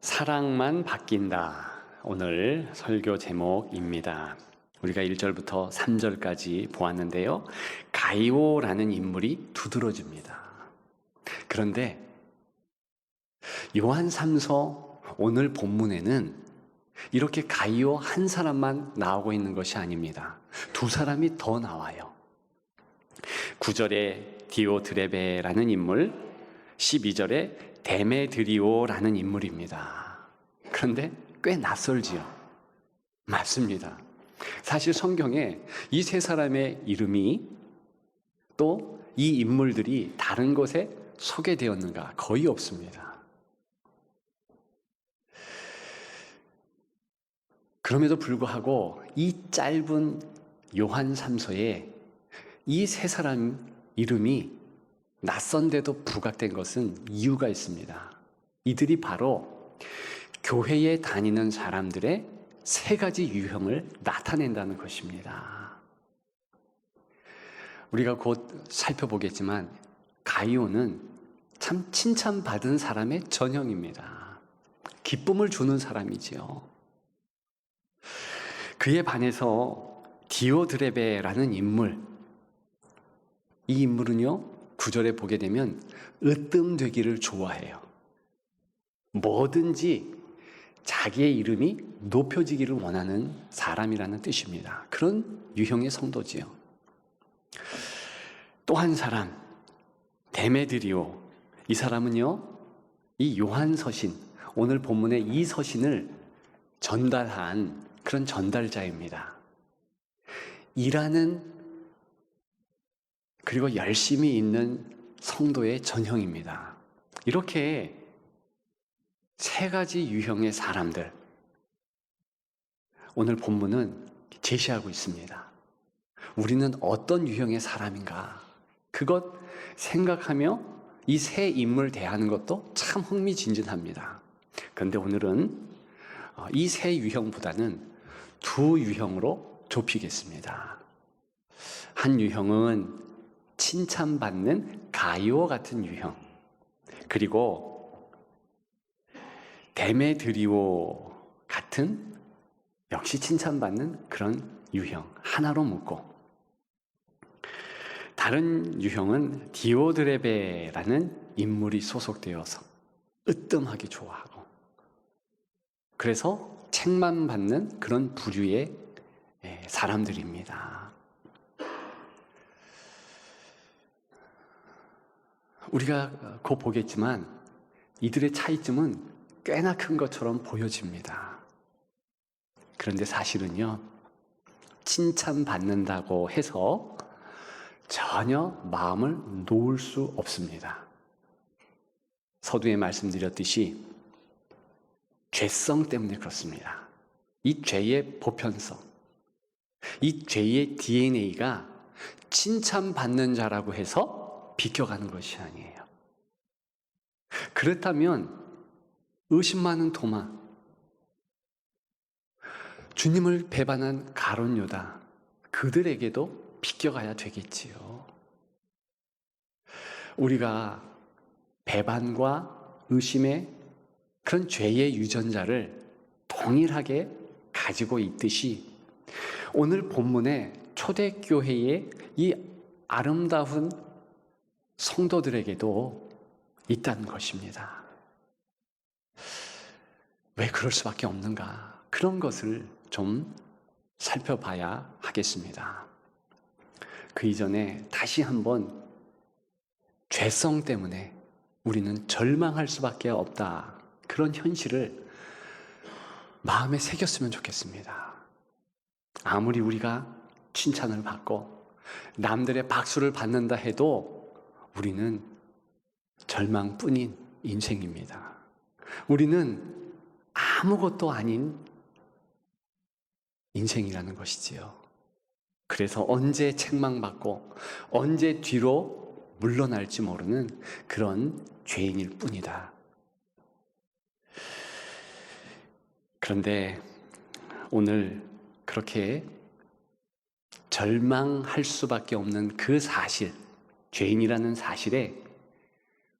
사랑만 바뀐다. 오늘 설교 제목입니다. 우리가 1절부터 3절까지 보았는데요. 가이오라는 인물이 두드러집니다. 그런데 요한 3서 오늘 본문에는 이렇게 가이오 한 사람만 나오고 있는 것이 아닙니다. 두 사람이 더 나와요. 9절에 디오드레베라는 인물, 12절에 데메드리오라는 인물입니다. 그런데 꽤 낯설지요? 맞습니다. 사실 성경에 이 세 사람의 이름이 또 이 인물들이 다른 곳에 소개되었는가? 거의 없습니다. 그럼에도 불구하고 이 짧은 요한 3서에 이 세 사람 이름이 낯선데도 부각된 것은 이유가 있습니다. 이들이 바로 교회에 다니는 사람들의 세 가지 유형을 나타낸다는 것입니다. 우리가 곧 살펴보겠지만 가이오는 참 칭찬받은 사람의 전형입니다. 기쁨을 주는 사람이지요. 그에 반해서 디오드레베라는 인물, 이 인물은요 9절에 보게 되면 으뜸되기를 좋아해요. 뭐든지 자기의 이름이 높여지기를 원하는 사람이라는 뜻입니다. 그런 유형의 성도지요. 또 한 사람, 데메드리오. 이 사람은요, 이 요한 서신, 오늘 본문의 이 서신을 전달한 그런 전달자입니다. 일하는 그리고 열심히 있는 성도의 전형입니다. 이렇게 세 가지 유형의 사람들, 오늘 본문은 제시하고 있습니다. 우리는 어떤 유형의 사람인가? 그것 생각하며 이 세 인물 대하는 것도 참 흥미진진합니다. 그런데 오늘은 이 세 유형보다는 두 유형으로 좁히겠습니다. 한 유형은 칭찬받는 가이오 같은 유형, 그리고 데메드리오 같은 역시 칭찬받는 그런 유형 하나로 묶고, 다른 유형은 디오드레베라는 인물이 소속되어서 으뜸하게 좋아하고, 그래서 책만 받는 그런 부류의 사람들입니다. 우리가 곧 보겠지만 이들의 차이점은 꽤나 큰 것처럼 보여집니다. 그런데 사실은요, 칭찬받는다고 해서 전혀 마음을 놓을 수 없습니다. 서두에 말씀드렸듯이 죄성 때문에 그렇습니다. 이 죄의 보편성, 이 죄의 DNA가 칭찬받는 자라고 해서 비껴가는 것이 아니에요. 그렇다면 의심 많은 도마, 주님을 배반한 가룟 유다, 그들에게도 비껴가야 되겠지요. 우리가 배반과 의심의 그런 죄의 유전자를 동일하게 가지고 있듯이 오늘 본문의 초대교회의 이 아름다운 성도들에게도 있다는 것입니다. 왜 그럴 수밖에 없는가? 그런 것을 좀 살펴봐야 하겠습니다. 그 이전에 다시 한번 죄성 때문에 우리는 절망할 수밖에 없다, 그런 현실을 마음에 새겼으면 좋겠습니다. 아무리 우리가 칭찬을 받고 남들의 박수를 받는다 해도 우리는 절망뿐인 인생입니다. 우리는 아무것도 아닌 인생이라는 것이지요. 그래서 언제 책망받고 언제 뒤로 물러날지 모르는 그런 죄인일 뿐이다. 그런데 오늘 그렇게 절망할 수밖에 없는 그 사실, 죄인이라는 사실에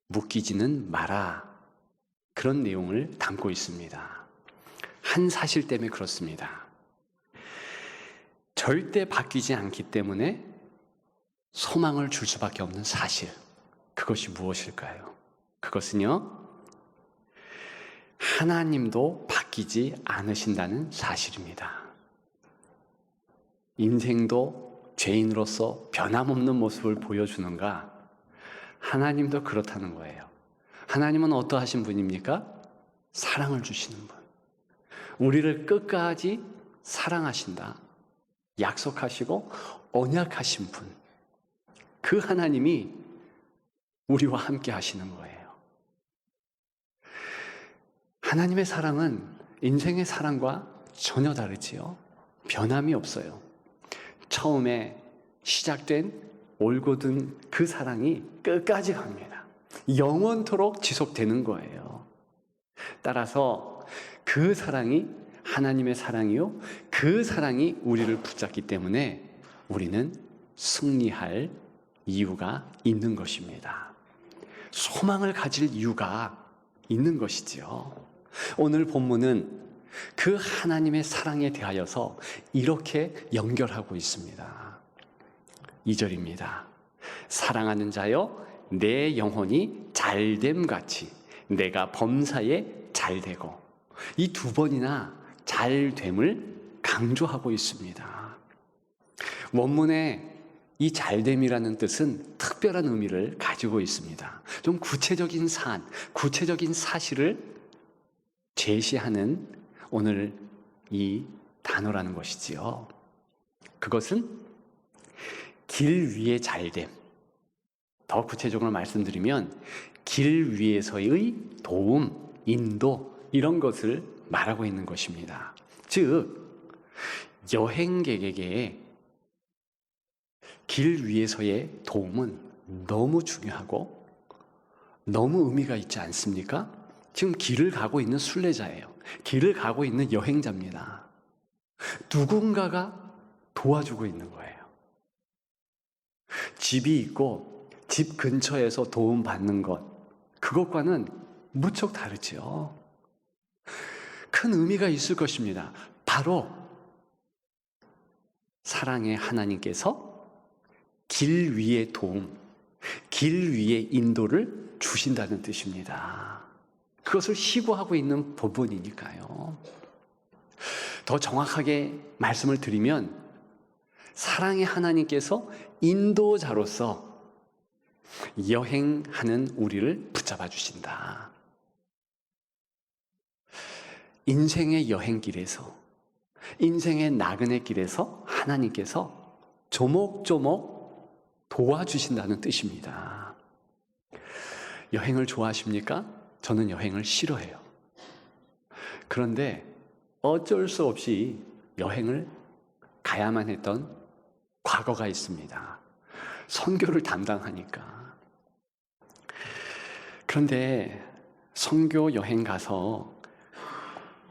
묶이지는 마라. 그런 내용을 담고 있습니다. 한 사실 때문에 그렇습니다. 절대 바뀌지 않기 때문에 소망을 줄 수밖에 없는 사실, 그것이 무엇일까요? 그것은요, 하나님도 바뀌지 않으신다는 사실입니다. 인생도 죄인으로서 변함없는 모습을 보여주는가? 하나님도 그렇다는 거예요. 하나님은 어떠하신 분입니까? 사랑을 주시는 분. 우리를 끝까지 사랑하신다. 약속하시고 언약하신 분. 그 하나님이 우리와 함께 하시는 거예요. 하나님의 사랑은 인생의 사랑과 전혀 다르지요. 변함이 없어요. 처음에 시작된 올곧은 그 사랑이 끝까지 갑니다. 영원토록 지속되는 거예요. 따라서 그 사랑이 하나님의 사랑이요, 그 사랑이 우리를 붙잡기 때문에 우리는 승리할 이유가 있는 것입니다. 소망을 가질 이유가 있는 것이지요. 오늘 본문은 그 하나님의 사랑에 대하여서 이렇게 연결하고 있습니다. 2절입니다. 사랑하는 자여, 내 영혼이 잘됨 같이 내가 범사에 잘되고, 이 두 번이나 잘됨을 강조하고 있습니다. 원문에 이 잘됨이라는 뜻은 특별한 의미를 가지고 있습니다. 좀 구체적인 사안, 구체적인 사실을 제시하는 오늘 이 단어라는 것이지요. 그것은 길 위의 잘됨. 더 구체적으로 말씀드리면 길 위에서의 도움, 인도, 이런 것을 말하고 있는 것입니다. 즉, 여행객에게 길 위에서의 도움은 너무 중요하고 너무 의미가 있지 않습니까? 지금 길을 가고 있는 순례자예요. 길을 가고 있는 여행자입니다. 누군가가 도와주고 있는 거예요. 집이 있고 집 근처에서 도움받는 것, 그것과는 무척 다르죠. 큰 의미가 있을 것입니다. 바로 사랑의 하나님께서 길 위의 도움, 길 위의 인도를 주신다는 뜻입니다. 그것을 희구하고 있는 부분이니까요. 더 정확하게 말씀을 드리면 사랑의 하나님께서 인도자로서 여행하는 우리를 붙잡아 주신다. 인생의 여행길에서, 인생의 나그네 길에서 하나님께서 조목조목 도와주신다는 뜻입니다. 여행을 좋아하십니까? 저는 여행을 싫어해요. 그런데 어쩔 수 없이 여행을 가야만 했던 과거가 있습니다. 선교를 담당하니까. 그런데 선교 여행 가서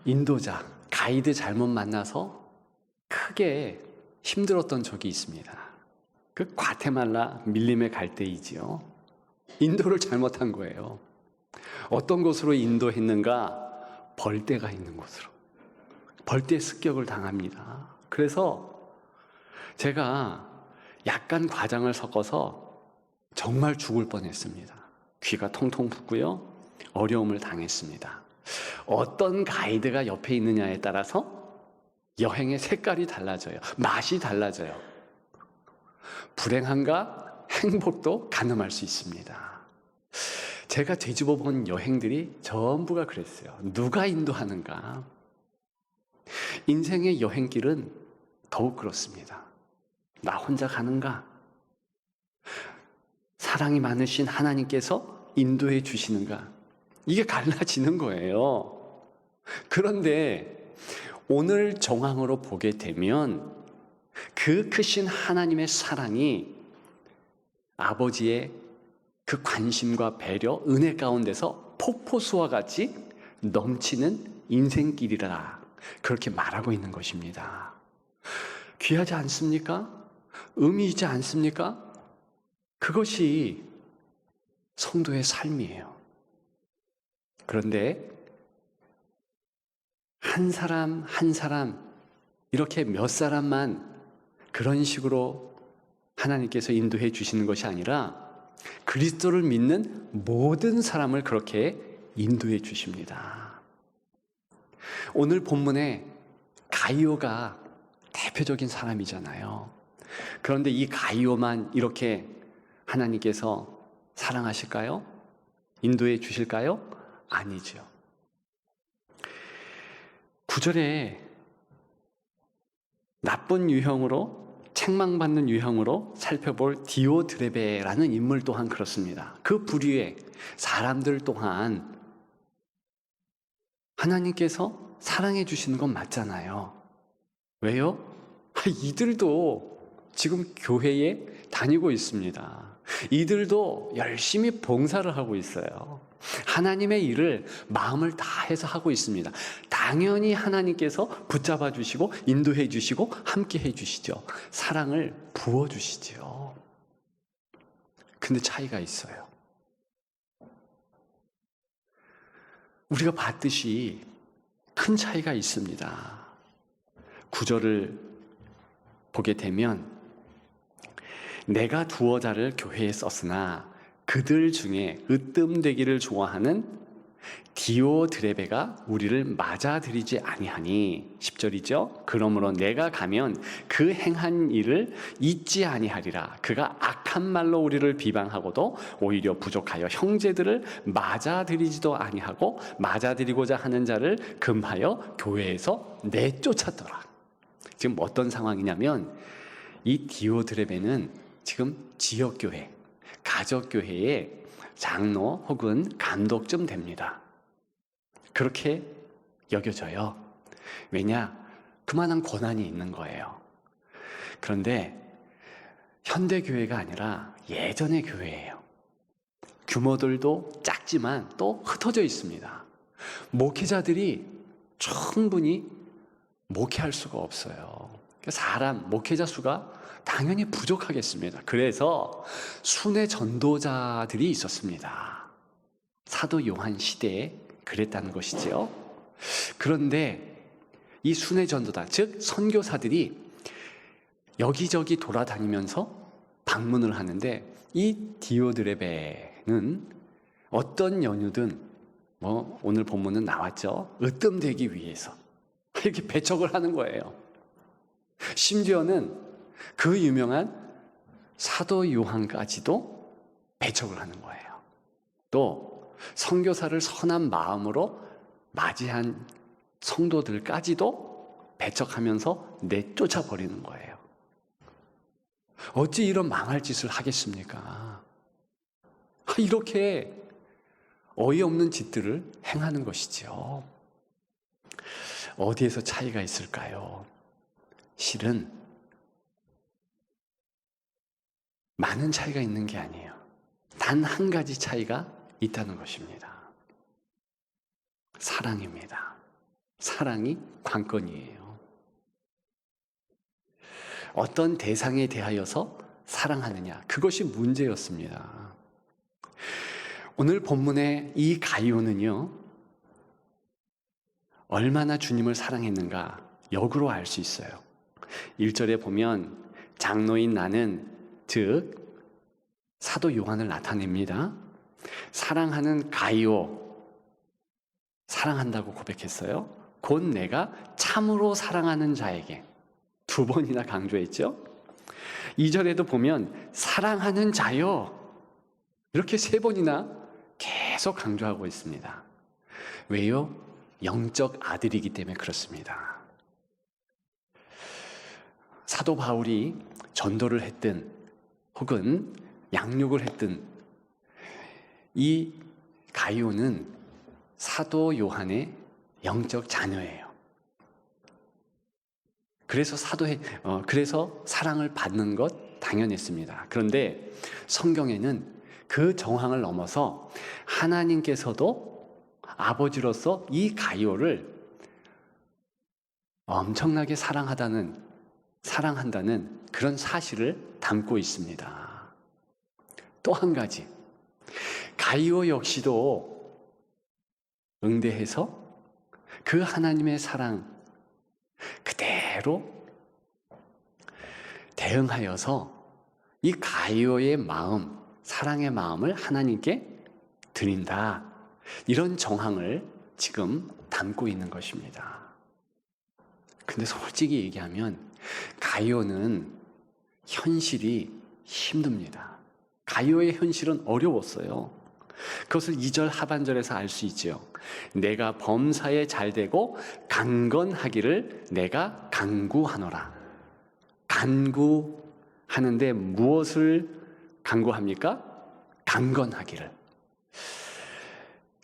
인도자, 가이드 잘못 만나서 크게 힘들었던 적이 있습니다. 그 과테말라 밀림에 갈 때이지요. 인도를 잘못한 거예요. 어떤 곳으로 인도했는가? 벌떼가 있는 곳으로. 벌떼 습격을 당합니다. 그래서 제가 약간 과장을 섞어서 정말 죽을 뻔했습니다. 귀가 통통 붓고요. 어려움을 당했습니다. 어떤 가이드가 옆에 있느냐에 따라서 여행의 색깔이 달라져요. 맛이 달라져요. 불행함과 행복도 가늠할 수 있습니다. 제가 되짚어 본 여행들이 전부가 그랬어요. 누가 인도하는가? 인생의 여행길은 더욱 그렇습니다. 나 혼자 가는가? 사랑이 많으신 하나님께서 인도해 주시는가? 이게 갈라지는 거예요. 그런데 오늘 정황으로 보게 되면 그 크신 하나님의 사랑이 아버지의 그 관심과 배려, 은혜 가운데서 폭포수와 같이 넘치는 인생길이라 그렇게 말하고 있는 것입니다. 귀하지 않습니까? 의미 있지 않습니까? 그것이 성도의 삶이에요. 그런데 한 사람 한 사람 이렇게 몇 사람만 그런 식으로 하나님께서 인도해 주시는 것이 아니라 그리스도를 믿는 모든 사람을 그렇게 인도해 주십니다. 오늘 본문에 가이오가 대표적인 사람이잖아요. 그런데 이 가이오만 이렇게 하나님께서 사랑하실까요? 인도해 주실까요? 아니죠. 9절에 나쁜 유형으로, 책망받는 유형으로 살펴볼 디오드레베라는 인물 또한 그렇습니다. 그 부류의 사람들 또한 하나님께서 사랑해 주시는 건 맞잖아요. 왜요? 이들도 지금 교회에 다니고 있습니다. 이들도 열심히 봉사를 하고 있어요. 하나님의 일을 마음을 다해서 하고 있습니다. 당연히 하나님께서 붙잡아 주시고 인도해 주시고 함께 해 주시죠. 사랑을 부어 주시죠. 근데 차이가 있어요. 우리가 봤듯이 큰 차이가 있습니다. 9절을 보게 되면 내가 두어 자를 교회에 썼으나 그들 중에 으뜸되기를 좋아하는 디오드레베가 우리를 맞아들이지 아니하니 10절이죠. 그러므로 내가 가면 그 행한 일을 잊지 아니하리라. 그가 악한 말로 우리를 비방하고도 오히려 부족하여 형제들을 맞아들이지도 아니하고 맞아들이고자 하는 자를 금하여 교회에서 내쫓았더라. 지금 어떤 상황이냐면 이 디오드레베는 지금 지역교회, 가족교회의 장로 혹은 감독쯤 됩니다. 그렇게 여겨져요. 왜냐? 그만한 권한이 있는 거예요. 그런데 현대교회가 아니라 예전의 교회예요. 규모들도 작지만 또 흩어져 있습니다. 목회자들이 충분히 목회할 수가 없어요. 사람, 목회자 수가 당연히 부족하겠습니다. 그래서 순회 전도자들이 있었습니다. 사도 요한 시대에 그랬다는 것이죠. 그런데 이 순회 전도자, 즉 선교사들이 여기저기 돌아다니면서 방문을 하는데 이 디오드레베는 어떤 연유든 오늘 본문은 나왔죠. 으뜸되기 위해서 이렇게 배척을 하는 거예요. 심지어는 그 유명한 사도 요한까지도 배척을 하는 거예요. 또 선교사를 선한 마음으로 맞이한 성도들까지도 배척하면서 내쫓아 버리는 거예요. 어찌 이런 망할 짓을 하겠습니까? 이렇게 어이없는 짓들을 행하는 것이죠. 어디에서 차이가 있을까요? 실은 많은 차이가 있는 게 아니에요. 단 한 가지 차이가 있다는 것입니다. 사랑입니다. 사랑이 관건이에요. 어떤 대상에 대하여서 사랑하느냐, 그것이 문제였습니다. 오늘 본문의 이 가이오는요, 얼마나 주님을 사랑했는가 역으로 알 수 있어요. 1절에 보면 장로인 나는, 즉 사도 요한을 나타냅니다. 사랑하는 가이오, 사랑한다고 고백했어요. 곧 내가 참으로 사랑하는 자에게, 두 번이나 강조했죠. 2절에도 보면 사랑하는 자요, 이렇게 세 번이나 계속 강조하고 있습니다. 왜요? 영적 아들이기 때문에 그렇습니다. 사도 바울이 전도를 했든 혹은 양육을 했든 이 가이오는 사도 요한의 영적 자녀예요. 그래서 그래서 사랑을 받는 것 당연했습니다. 그런데 성경에는 그 정황을 넘어서 하나님께서도 아버지로서 이 가이오를 엄청나게 사랑한다는 그런 사실을 담고 있습니다. 또 한 가지, 가이오 역시도 응대해서 그 하나님의 사랑 그대로 대응하여서 이 가이오의 마음, 사랑의 마음을 하나님께 드린다. 이런 정황을 지금 담고 있는 것입니다. 근데 솔직히 얘기하면 가이오는 현실이 힘듭니다. 가이오의 현실은 어려웠어요. 그것을 2절 하반절에서 알 수 있죠. 내가 범사에 잘되고 강건하기를 내가 간구하노라. 간구하는데 무엇을 간구합니까? 강건하기를.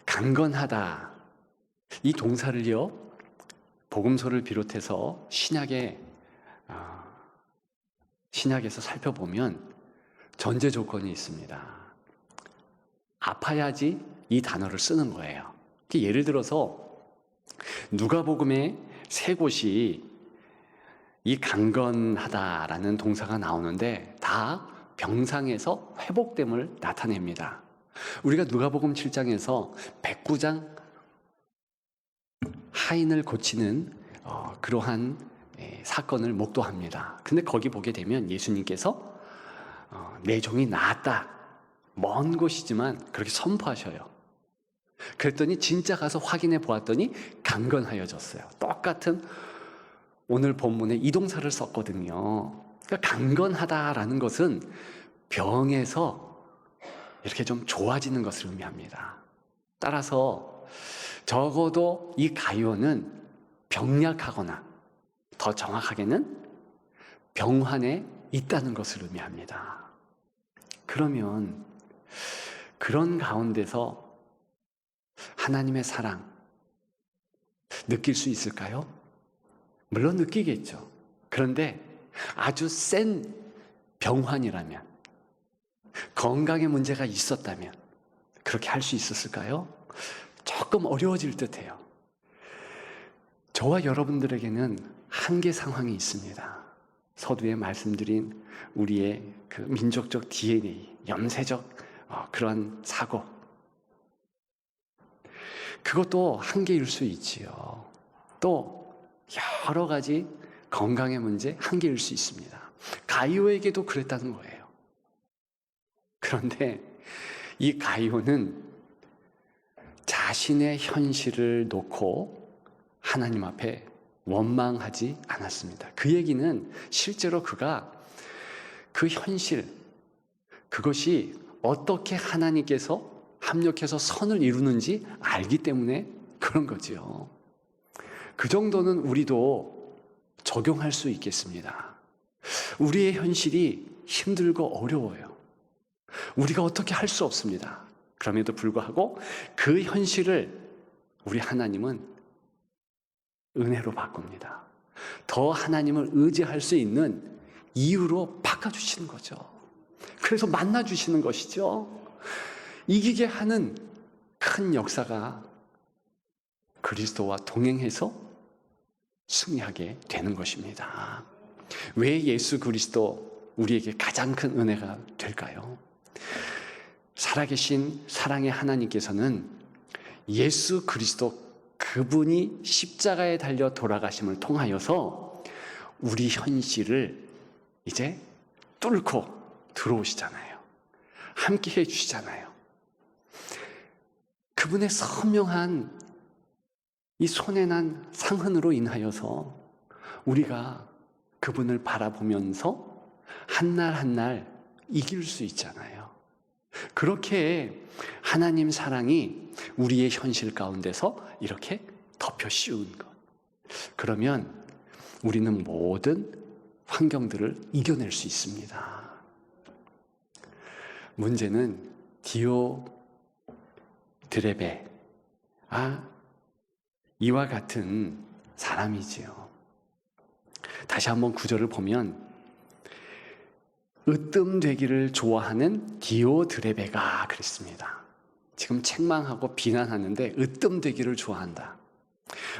강건하다. 이 동사를요, 복음서를 비롯해서 신약에서 살펴보면 전제 조건이 있습니다. 아파야지 이 단어를 쓰는 거예요. 예를 들어서 누가복음에 3곳이 이 강건하다라는 동사가 나오는데 다 병상에서 회복됨을 나타냅니다. 우리가 누가복음 7장에서 백부장 하인을 고치는 그러한 사건을 목도합니다. 근데 거기 보게 되면 예수님께서 내 종이 나았다. 먼 곳이지만 그렇게 선포하셔요. 그랬더니 진짜 가서 확인해 보았더니 강건하여졌어요. 똑같은 오늘 본문에 이 동사를 썼거든요. 그러니까 강건하다라는 것은 병에서 이렇게 좀 좋아지는 것을 의미합니다. 따라서 적어도 이 가이오는 병약하거나 더 정확하게는 병환에 있다는 것을 의미합니다. 그러면 그런 가운데서 하나님의 사랑 느낄 수 있을까요? 물론 느끼겠죠. 그런데 아주 센 병환이라면, 건강에 문제가 있었다면 그렇게 할 수 있었을까요? 조금 어려워질 듯해요. 저와 여러분들에게는 한계 상황이 있습니다. 서두에 말씀드린 우리의 그 민족적 DNA, 염세적 그러한 사고, 그것도 한계일 수 있지요. 또 여러 가지 건강의 문제, 한계일 수 있습니다. 가이오에게도 그랬다는 거예요. 그런데 이 가이오는 자신의 현실을 놓고 하나님 앞에 원망하지 않았습니다. 그 얘기는 실제로 그가 그 현실, 그것이 어떻게 하나님께서 합력해서 선을 이루는지 알기 때문에 그런 거지요. 그 정도는 우리도 적용할 수 있겠습니다. 우리의 현실이 힘들고 어려워요. 우리가 어떻게 할 수 없습니다. 그럼에도 불구하고 그 현실을 우리 하나님은 은혜로 바꿉니다. 더 하나님을 의지할 수 있는 이유로 바꿔주시는 거죠. 그래서 만나주시는 것이죠. 이기게 하는 큰 역사가 그리스도와 동행해서 승리하게 되는 것입니다. 왜 예수 그리스도 우리에게 가장 큰 은혜가 될까요? 살아계신 사랑의 하나님께서는 예수 그리스도 그분이 십자가에 달려 돌아가심을 통하여서 우리 현실을 이제 뚫고 들어오시잖아요. 함께 해주시잖아요. 그분의 선명한 이 손에 난 상흔으로 인하여서 우리가 그분을 바라보면서 한 날 한 날 이길 수 있잖아요. 그렇게 하나님 사랑이 우리의 현실 가운데서 이렇게 덮여 씌운 것. 그러면 우리는 모든 환경들을 이겨낼 수 있습니다. 문제는 디오드레베, 이와 같은 사람이지요. 다시 한번 구절을 보면 으뜸되기를 좋아하는 디오드레베가 그랬습니다. 지금 책망하고 비난하는데 으뜸되기를 좋아한다.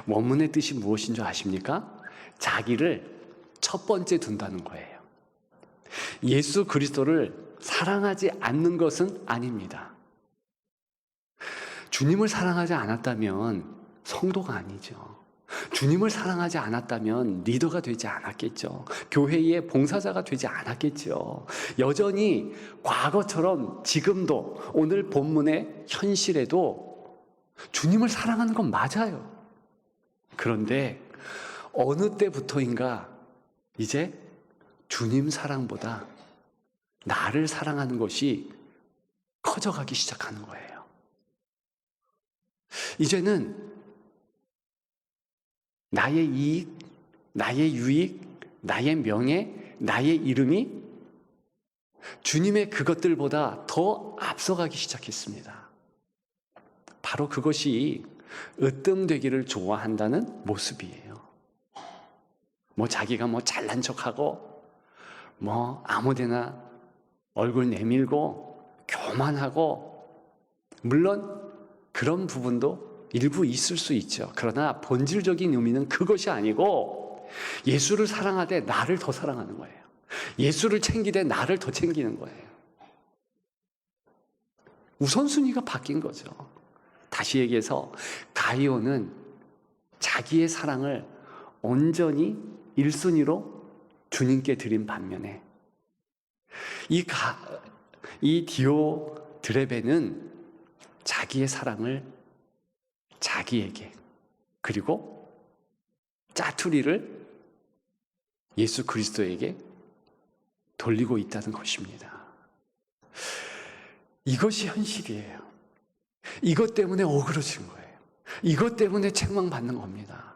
원문의 뜻이 무엇인 줄 아십니까? 자기를 첫 번째 둔다는 거예요. 예수 그리스도를 사랑하지 않는 것은 아닙니다. 주님을 사랑하지 않았다면 성도가 아니죠. 주님을 사랑하지 않았다면 리더가 되지 않았겠죠. 교회의 봉사자가 되지 않았겠죠. 여전히 과거처럼 지금도 오늘 본문의 현실에도 주님을 사랑하는 건 맞아요. 그런데 어느 때부터인가 이제 주님 사랑보다 나를 사랑하는 것이 커져가기 시작하는 거예요. 이제는 나의 이익, 나의 유익, 나의 명예, 나의 이름이 주님의 그것들보다 더 앞서가기 시작했습니다. 바로 그것이 으뜸되기를 좋아한다는 모습이에요. 자기가 잘난 척하고 아무데나 얼굴 내밀고 교만하고, 물론 그런 부분도 일부 있을 수 있죠. 그러나 본질적인 의미는 그것이 아니고 예수를 사랑하되 나를 더 사랑하는 거예요. 예수를 챙기되 나를 더 챙기는 거예요. 우선순위가 바뀐 거죠. 다시 얘기해서 가이오는 자기의 사랑을 온전히 1순위로 주님께 드린 반면에 이 디오드레베는 자기의 사랑을 자기에게, 그리고 짜투리를 예수 그리스도에게 돌리고 있다는 것입니다. 이것이 현실이에요. 이것 때문에 어그러진 거예요. 이것 때문에 책망받는 겁니다.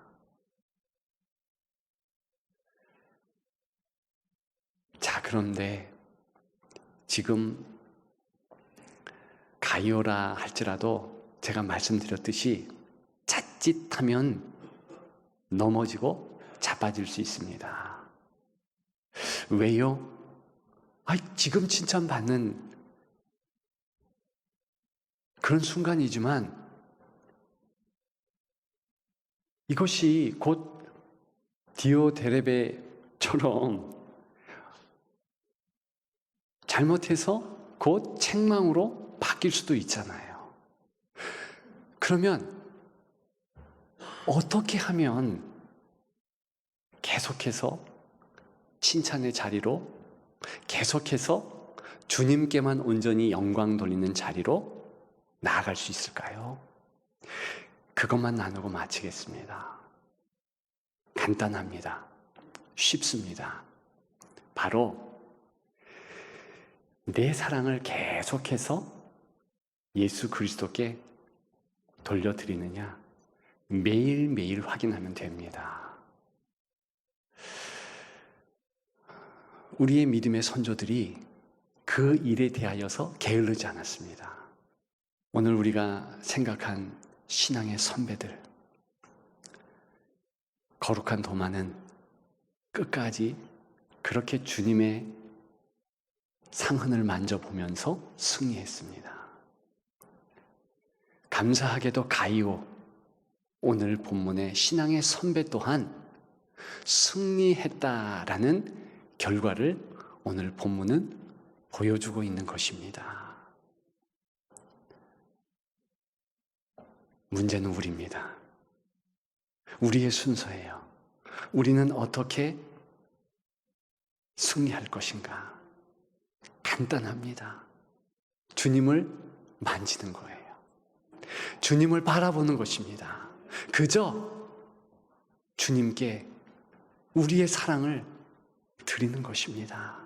자, 그런데 지금 가이오라 할지라도 제가 말씀드렸듯이 자칫하면 넘어지고 자빠질 수 있습니다. 왜요? 지금 칭찬받는 그런 순간이지만 이것이 곧 디오데레베처럼 잘못해서 곧 책망으로 바뀔 수도 있잖아요. 그러면 어떻게 하면 계속해서 칭찬의 자리로, 계속해서 주님께만 온전히 영광 돌리는 자리로 나아갈 수 있을까요? 그것만 나누고 마치겠습니다. 간단합니다. 쉽습니다. 바로 내 사랑을 계속해서 예수 그리스도께 돌려드리느냐, 매일매일 확인하면 됩니다. 우리의 믿음의 선조들이 그 일에 대하여서 게으르지 않았습니다. 오늘 우리가 생각한 신앙의 선배들, 거룩한 도마는 끝까지 그렇게 주님의 상흔을 만져보면서 승리했습니다. 감사하게도 가이오, 오늘 본문의 신앙의 선배 또한 승리했다라는 결과를 오늘 본문은 보여주고 있는 것입니다. 문제는 우리입니다. 우리의 순서예요. 우리는 어떻게 승리할 것인가? 간단합니다. 주님을 만지는 거예요. 주님을 바라보는 것입니다. 그저 주님께 우리의 사랑을 드리는 것입니다.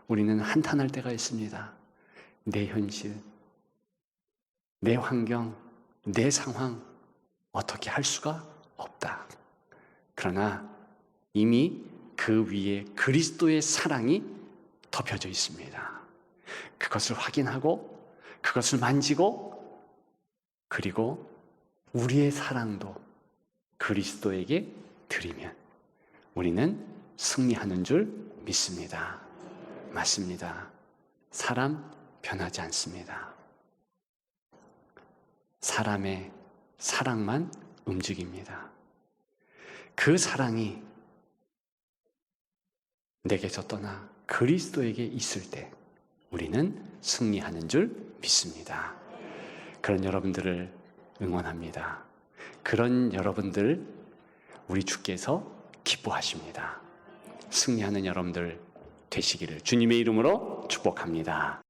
우리는 한탄할 때가 있습니다. 내 현실, 내 환경, 내 상황 어떻게 할 수가 없다. 그러나 이미 그 위에 그리스도의 사랑이 덮여져 있습니다. 그것을 확인하고 그것을 만지고, 그리고 우리의 사랑도 그리스도에게 드리면 우리는 승리하는 줄 믿습니다. 맞습니다. 사람 변하지 않습니다. 사람의 사랑만 움직입니다. 그 사랑이 내게서 떠나 그리스도에게 있을 때 우리는 승리하는 줄 믿습니다. 그런 여러분들을 응원합니다. 그런 여러분들 우리 주께서 기뻐하십니다. 승리하는 여러분들 되시기를 주님의 이름으로 축복합니다.